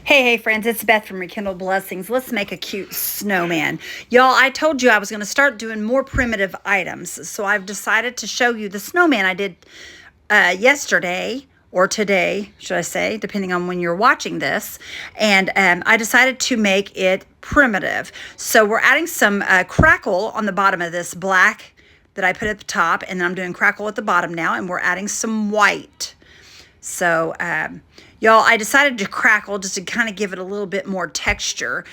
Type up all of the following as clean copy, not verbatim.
Hey friends, it's Beth from Rekindled Blessings. Let's make a cute snowman. Y'all, I told you I was going to start doing more primitive items. So I've decided to show you the snowman I did yesterday, or today, should I say, depending on when you're watching this. And I decided to make it primitive. So we're adding some crackle on the bottom of this black that I put at the top. And then I'm doing crackle at the bottom now. And we're adding some white. So, y'all, I decided to crackle just to kind of give it a little bit more texture.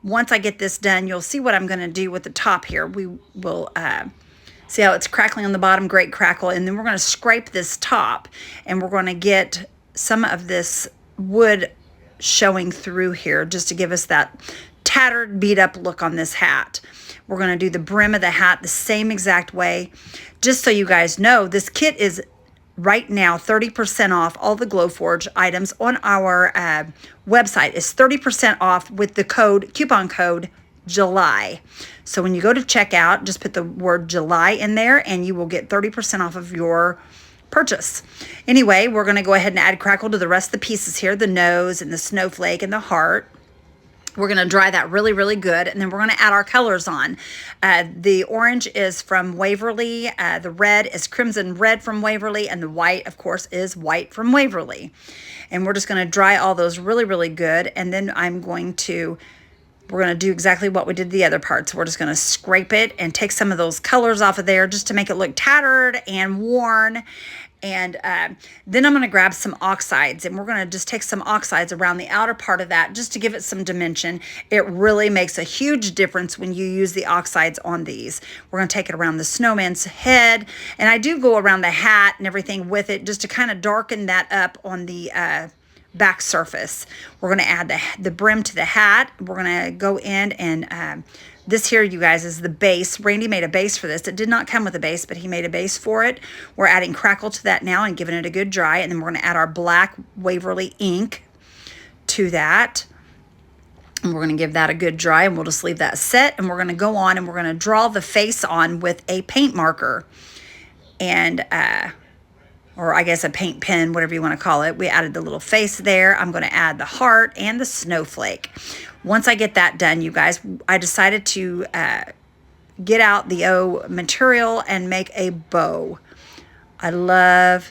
Once I get this done, you'll see what I'm going to do with the top here. We will see how it's crackling on the bottom, great crackle. And then we're going to scrape this top, and we're going to get some of this wood showing through here just to give us that tattered, beat up look on this hat. We're going to do the brim of the hat the same exact way. Just so you guys know, this kit is right now 30% off. All the Glowforge items on our website is 30% off with the coupon code July. So when you go to checkout, just put the word July in there and you will get 30% off of your purchase. Anyway, we're going to go ahead and add crackle to the rest of the pieces here, the nose and the snowflake and the heart. We're going to dry that really, really good, and then we're going to add our colors on. The orange is from Waverly, the red is Crimson Red from Waverly, and the white, of course, is White from Waverly. And we're just going to dry all those really, really good, and then we're going to do exactly what we did the other parts. We're just going to scrape it and take some of those colors off of there just to make it look tattered and worn. And then I'm going to grab some oxides, and we're going to just take some oxides around the outer part of that just to give it some dimension. It really makes a huge difference when you use the oxides on these. We're going to take it around the snowman's head, and I do go around the hat and everything with it just to kind of darken that up on the back surface. We're going to add the brim to the hat. We're going to go in and this here, you guys, is the base. Randy made a base for this. It did not come with a base, but he made a base for it. We're adding crackle to that now and giving it a good dry. And then we're going to add our black Waverly ink to that. And we're going to give that a good dry, and we'll just leave that set. And we're going to go on and we're going to draw the face on with a paint marker. And, or I guess a paint pen, whatever you want to call it. We added the little face there. I'm going to add the heart and the snowflake. Once I get that done, you guys, I decided to get out the material and make a bow. I love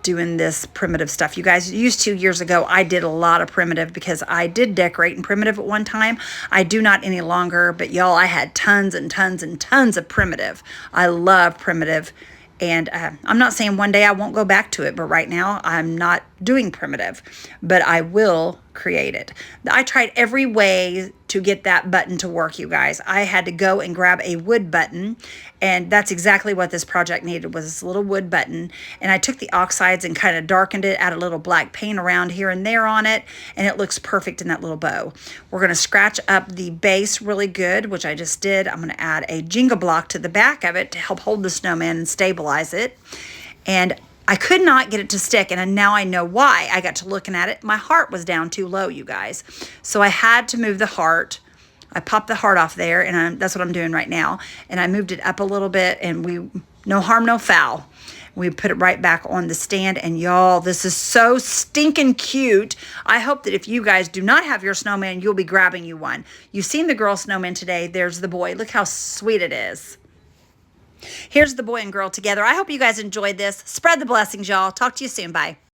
doing this primitive stuff. You guys, used to years ago, I did a lot of primitive because I did decorate in primitive at one time. I do not any longer, but y'all, I had tons and tons and tons of primitive. I love primitive. And I'm not saying one day I won't go back to it, but right now I'm not doing primitive, but I will create it. I tried every way to get that button to work, you guys. I had to go and grab a wood button, and that's exactly what this project needed, was this little wood button. And I took the oxides and kind of darkened it, added a little black paint around here and there on it, and it looks perfect in that little bow. We're going to scratch up the base really good, which I just did. I'm going to add a Jenga block to the back of it to help hold the snowman and stabilize it. And I could not get it to stick, and now I know why. I got to looking at it. My heart was down too low, you guys. So I had to move the heart. I popped the heart off there, and that's what I'm doing right now. And I moved it up a little bit, and no harm, no foul. We put it right back on the stand, and y'all, this is so stinking cute. I hope that if you guys do not have your snowman, you'll be grabbing you one. You've seen the girl snowman today. There's the boy. Look how sweet it is. Here's the boy and girl together. I hope you guys enjoyed this. Spread the blessings, y'all. Talk to you soon. Bye.